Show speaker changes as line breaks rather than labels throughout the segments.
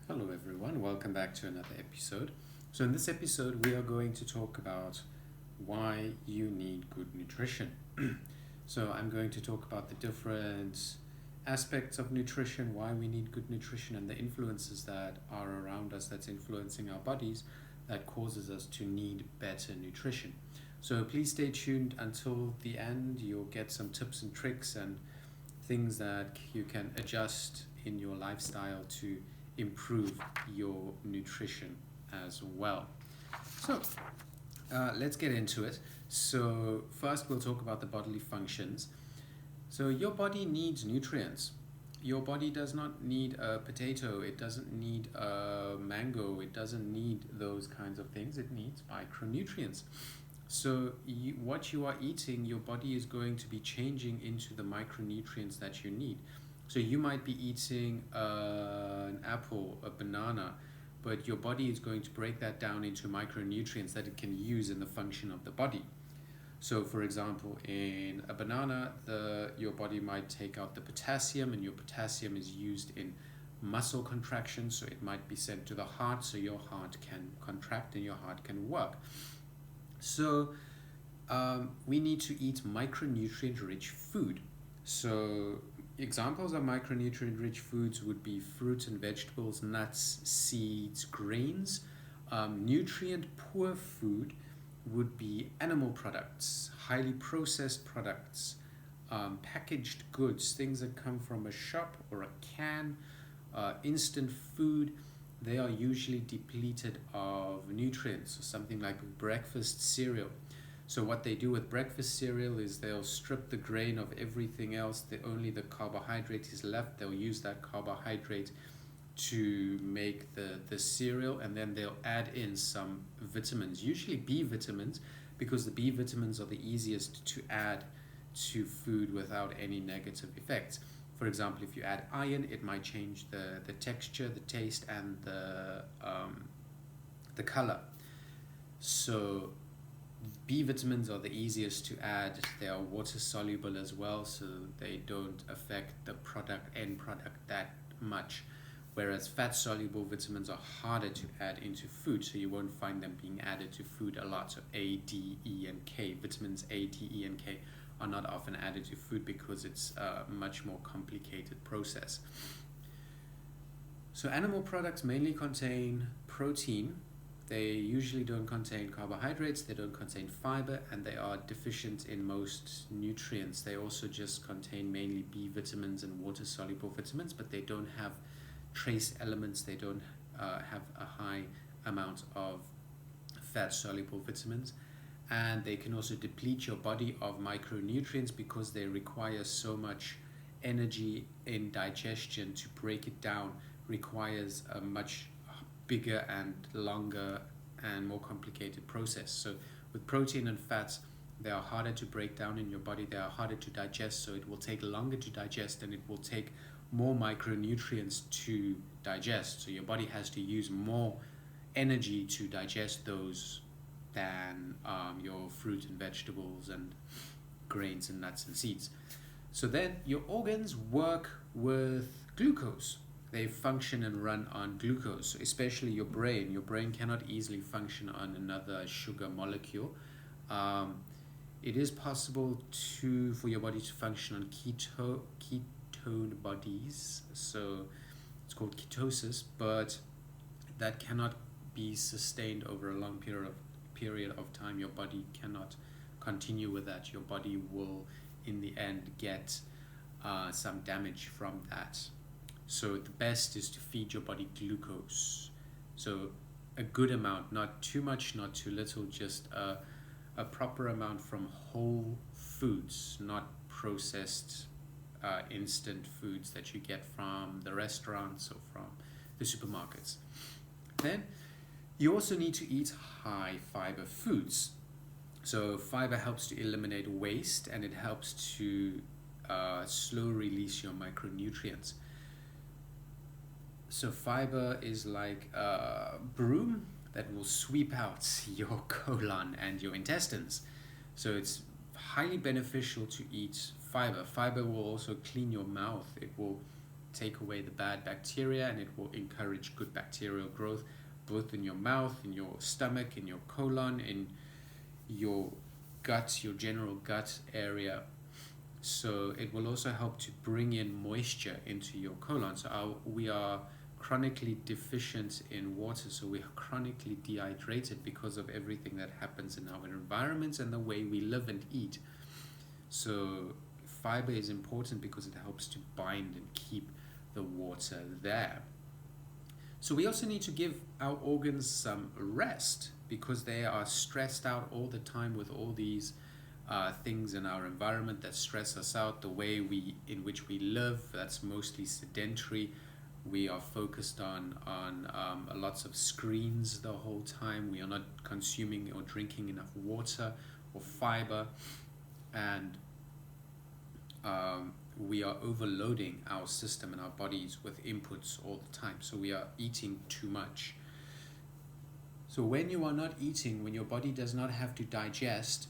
Hello, everyone. Welcome back to another episode. So, in this episode, we are going to talk about why you need good nutrition. So, I'm going to talk about the different aspects of nutrition, why we need good nutrition, and the influences that are around us that's influencing our bodies that causes us to need better nutrition. So, please stay tuned until the end. You'll get some tips and tricks and things that you can adjust in your lifestyle to improve your nutrition as well. So, let's get into it. So, first, we'll talk about the bodily functions. So, your body needs nutrients. Your body does not need a potato, it doesn't need a mango, it doesn't need those kinds of things. It needs micronutrients. So, what you are eating, your body is going to be changing into the micronutrients that you need. So, you might be eating an apple, a banana, but your body is going to break that down into micronutrients that it can use in the function of the body. So, for example, in a banana, your body might take out the potassium, and your potassium is used in muscle contraction, so it might be sent to the heart, so your heart can contract and your heart can work. So we need to eat micronutrient-rich food. So examples of micronutrient-rich foods would be fruits and vegetables, nuts, seeds, grains. Nutrient-poor food would be animal products, highly processed products, packaged goods, things that come from a shop or a can, instant food. They are usually depleted of nutrients, something like breakfast cereal. So what they do with breakfast cereal is they'll strip the grain of everything else, only the carbohydrate is left. They'll use that carbohydrate to make the cereal, and then they'll add in some vitamins, usually B vitamins, because the B vitamins are the easiest to add to food without any negative effects. For example, if you add iron, it might change the texture, the taste, and the color. So B vitamins are the easiest to add. They are water soluble as well, so they don't affect the end product that much. Whereas fat soluble vitamins are harder to add into food, so you won't find them being added to food a lot. So A, D, E, and K, vitamins A, D, E, and K are not often added to food because it's a much more complicated process. So animal products mainly contain protein. They usually don't contain carbohydrates, they don't contain fiber, and they are deficient in most nutrients. They also just contain mainly B vitamins and water-soluble vitamins, but they don't have trace elements, they don't have a high amount of fat-soluble vitamins. And they can also deplete your body of micronutrients because they require so much energy in digestion. To break it down requires a much bigger and longer and more complicated process. So with protein and fats, they are harder to break down in your body, they are harder to digest, so it will take longer to digest and it will take more micronutrients to digest. So your body has to use more energy to digest those than your fruit and vegetables and grains and nuts and seeds. So then your organs work with glucose. They function and run on glucose, so especially your brain. Your brain cannot easily function on another sugar molecule. It is possible for your body to function on ketone bodies, so it's called ketosis, but that cannot be sustained over a long period of time. Your body cannot continue with that. Your body will in the end get some damage from that. So the best is to feed your body glucose. So a good amount, not too much, not too little, just a proper amount from whole foods, not processed instant foods that you get from the restaurants or from the supermarkets. Then you also need to eat high fiber foods. So fiber helps to eliminate waste, and it helps to slow release your micronutrients. So fiber is like a broom that will sweep out your colon and your intestines. So it's highly beneficial to eat fiber. Fiber will also clean your mouth. It will take away the bad bacteria, and it will encourage good bacterial growth, both in your mouth, in your stomach, in your colon, in your gut, your general gut area. So it will also help to bring in moisture into your colon. So we are chronically deficient in water, so we are chronically dehydrated because of everything that happens in our environment and the way we live and eat. So fiber is important because it helps to bind and keep the water there. So we also need to give our organs some rest because they are stressed out all the time with all these things in our environment that stress us out. The way in which we live, that's mostly sedentary. We are focused on lots of screens the whole time. We are not consuming or drinking enough water or fiber, and we are overloading our system and our bodies with inputs all the time. So we are eating too much. So when you are not eating, when your body does not have to digest,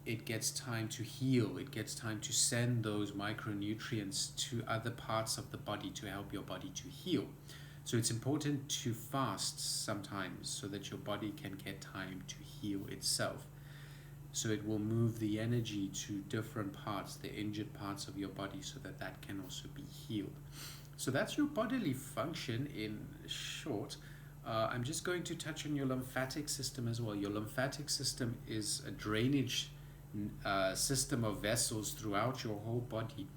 it gets time to heal. It gets time to send those micronutrients to other parts of the body to help your body to heal. So it's important to fast sometimes so that your body can get time to heal itself. So it will move the energy to different parts, the injured parts of your body, so that that can also be healed. So that's your bodily function in short. I'm just going to touch on your lymphatic system as well. Your lymphatic system is a drainage system of vessels throughout your whole body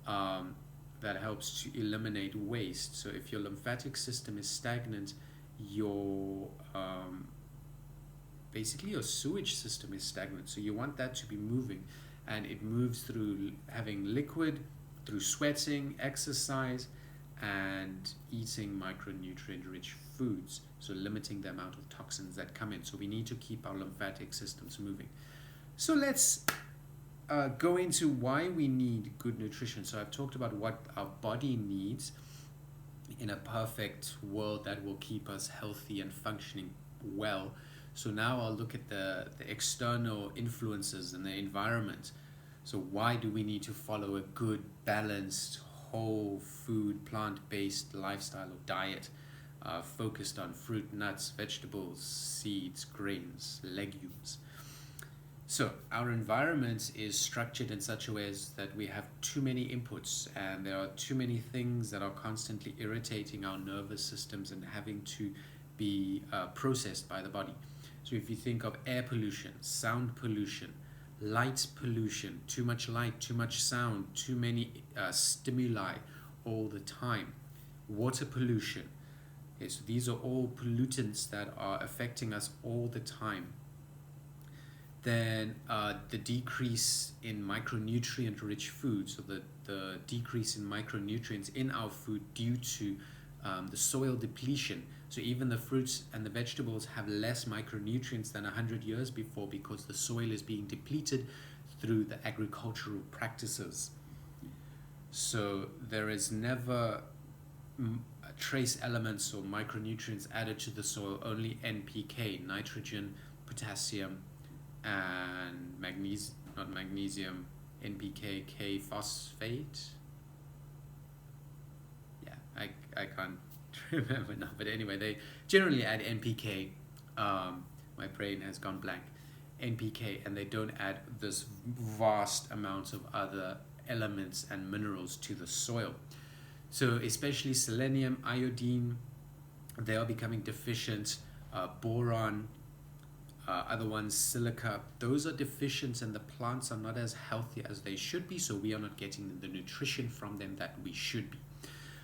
that helps to eliminate waste. So if your lymphatic system is stagnant, basically your sewage system is stagnant. So you want that to be moving, and it moves through having liquid, through sweating, exercise, and eating micronutrient rich foods, so limiting the amount of toxins that come in. So we need to keep our lymphatic systems moving. So let's go into why we need good nutrition. So I've talked about what our body needs in a perfect world that will keep us healthy and functioning well. So now I'll look at the external influences in the environment. So why do we need to follow a good, balanced, whole food, plant-based lifestyle or diet focused on fruit, nuts, vegetables, seeds, grains, legumes? So our environment is structured in such a way as that we have too many inputs, and there are too many things that are constantly irritating our nervous systems and having to be processed by the body. So if you think of air pollution, sound pollution, light pollution, too much light, too much sound, too many stimuli all the time, water pollution. Okay, so these are all pollutants that are affecting us all the time. Then the decrease in micronutrient rich foods, so the decrease in micronutrients in our food due to the soil depletion. So even the fruits and the vegetables have less micronutrients than 100 years before because the soil is being depleted through the agricultural practices. So there is never trace elements or micronutrients added to the soil, only NPK, nitrogen, potassium, and NPK, K phosphate. Yeah, I can't remember now, but anyway, they generally add NPK. My brain has gone blank. NPK, and they don't add this vast amounts of other elements and minerals to the soil. So especially selenium, iodine, they are becoming deficient. Boron, other ones, silica, those are deficient, and the plants are not as healthy as they should be, so we are not getting the nutrition from them that we should be.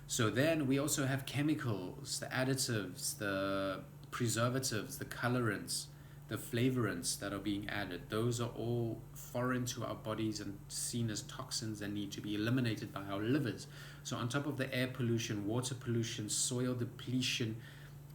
So then we also have chemicals, the additives, the preservatives, the colorants, the flavorings that are being added. Those are all foreign to our bodies and seen as toxins and need to be eliminated by our livers. So on top of the air pollution, water pollution, soil depletion,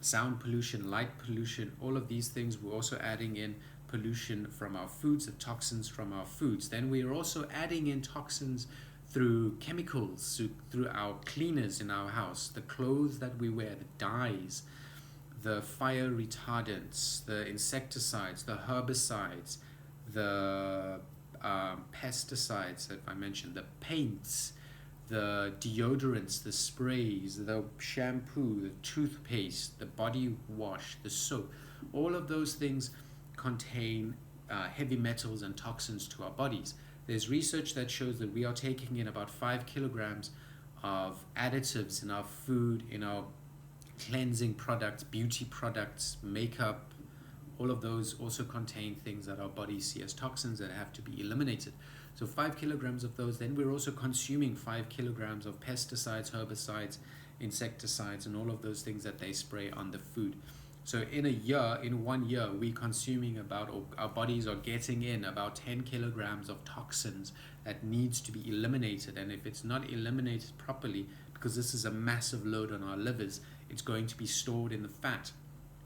sound pollution, light pollution, all of these things, we're also adding in pollution from our foods, the toxins from our foods. Then we are also adding in toxins through chemicals, through our cleaners in our house, the clothes that we wear, the dyes, the fire retardants, the insecticides, the herbicides, the pesticides that I mentioned, the paints, the deodorants, the sprays, the shampoo, the toothpaste, the body wash, the soap, all of those things contain heavy metals and toxins to our bodies. There's research that shows that we are taking in about 5 kilograms of additives in our food, in our cleansing products, beauty products, makeup. All of those also contain things that our bodies see as toxins that have to be eliminated. So 5 kilograms of those. Then we're also consuming 5 kilograms of pesticides, herbicides, insecticides, and all of those things that they spray on the food. So in 1 year, we're consuming or our bodies are getting in about 10 kilograms of toxins that needs to be eliminated. And if it's not eliminated properly, because this is a massive load on our livers, it's going to be stored in the fat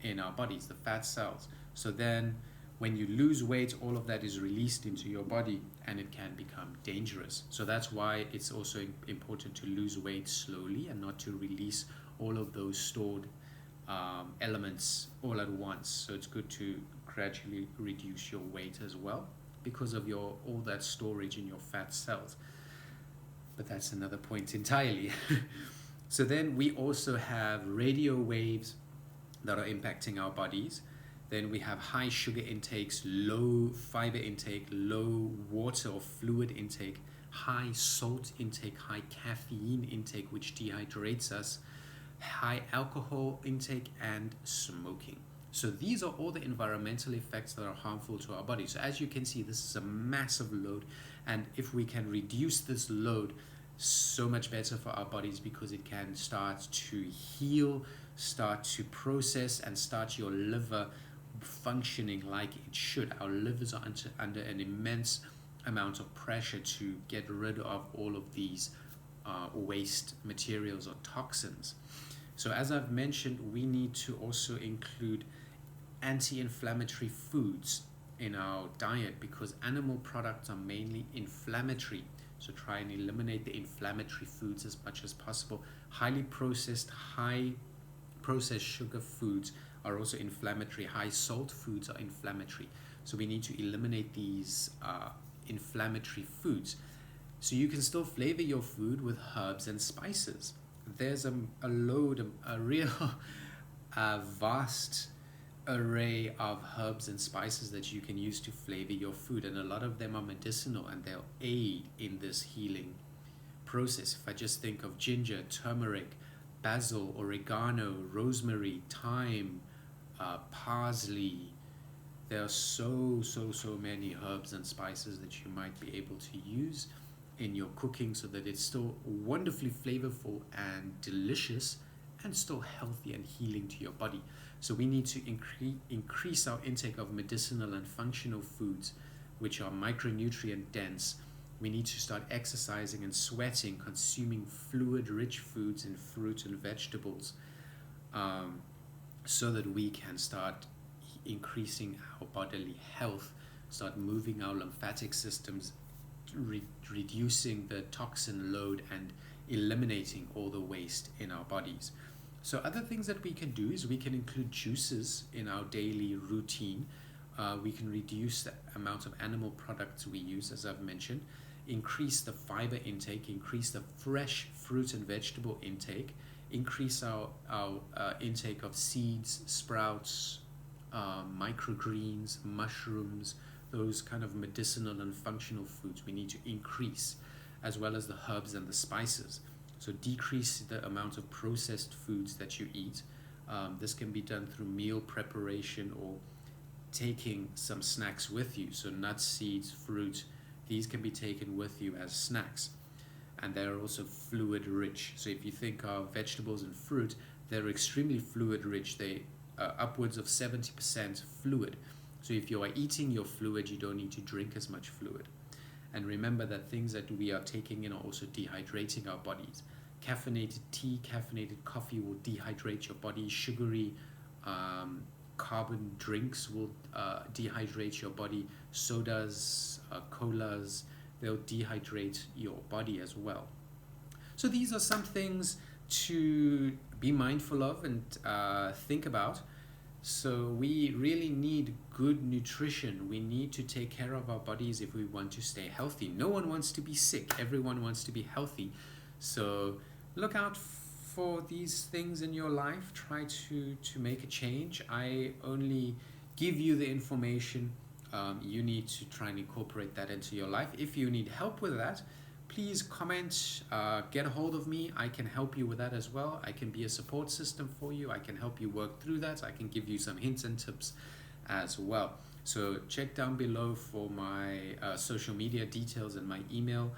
in our bodies, the fat cells. So then when you lose weight, all of that is released into your body and it can become dangerous. So that's why it's also important to lose weight slowly and not to release all of those stored elements all at once. So it's good to gradually reduce your weight as well because of all that storage in your fat cells. But that's another point entirely. So then we also have radio waves that are impacting our bodies. Then we have high sugar intakes, low fiber intake, low water or fluid intake, high salt intake, high caffeine intake, which dehydrates us, high alcohol intake, and smoking. So these are all the environmental effects that are harmful to our body. So as you can see, this is a massive load, and if we can reduce this load, so much better for our bodies, because it can start to heal, start to process, and start your liver functioning like it should. Our livers are under an immense amount of pressure to get rid of all of these waste materials or toxins. So as I've mentioned, we need to also include anti-inflammatory foods in our diet, because animal products are mainly inflammatory. So try and eliminate the inflammatory foods as much as possible. Highly processed, high processed sugar foods are also inflammatory. High salt foods are inflammatory. So we need to eliminate these inflammatory foods. So you can still flavor your food with herbs and spices. There's a real vast array of herbs and spices that you can use to flavor your food, and a lot of them are medicinal and they'll aid in this healing process. If I just think of ginger, turmeric, basil, oregano, rosemary, thyme, parsley, there are so many herbs and spices that you might be able to use in your cooking so that it's still wonderfully flavorful and delicious and still healthy and healing to your body. So we need to increase our intake of medicinal and functional foods, which are micronutrient dense. We need to start exercising and sweating, consuming fluid-rich foods and fruit and vegetables, so that we can start increasing our bodily health, start moving our lymphatic systems, reducing the toxin load and eliminating all the waste in our bodies. So other things that we can do is we can include juices in our daily routine. We can reduce the amount of animal products we use, as I've mentioned, increase the fiber intake, increase the fresh fruit and vegetable intake, increase our intake of seeds, sprouts, microgreens, mushrooms, those kind of medicinal and functional foods we need to increase, as well as the herbs and the spices. So decrease the amount of processed foods that you eat. This can be done through meal preparation or taking some snacks with you. So nuts, seeds, fruit, these can be taken with you as snacks. And they're also fluid rich. So if you think of vegetables and fruit, they're extremely fluid rich. They are upwards of 70% fluid. So if you are eating your fluid, you don't need to drink as much fluid. And remember that things that we are taking in are also dehydrating our bodies. Caffeinated tea, caffeinated coffee will dehydrate your body. Sugary carbon drinks will dehydrate your body. Sodas, colas, they'll dehydrate your body as well. So these are some things to be mindful of and think about. So we really need good nutrition. We need to take care of our bodies if we want to stay healthy. No one wants to be sick. Everyone wants to be healthy. So look out for these things in your life. Try to make a change. I only give you the information. You need to try and incorporate that into your life. If you need help with that, please comment, get a hold of me. I can help you with that as well. I can be a support system for you. I can help you work through that. I can give you some hints and tips as well. So check down below for my social media details and my email,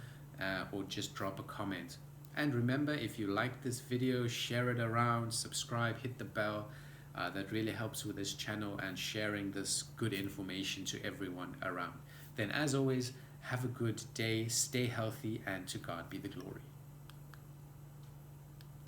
or just drop a comment. And remember, if you like this video, share it around, subscribe, hit the bell. That really helps with this channel and sharing this good information to everyone around. Then as always, have a good day, stay healthy, and to God be the glory.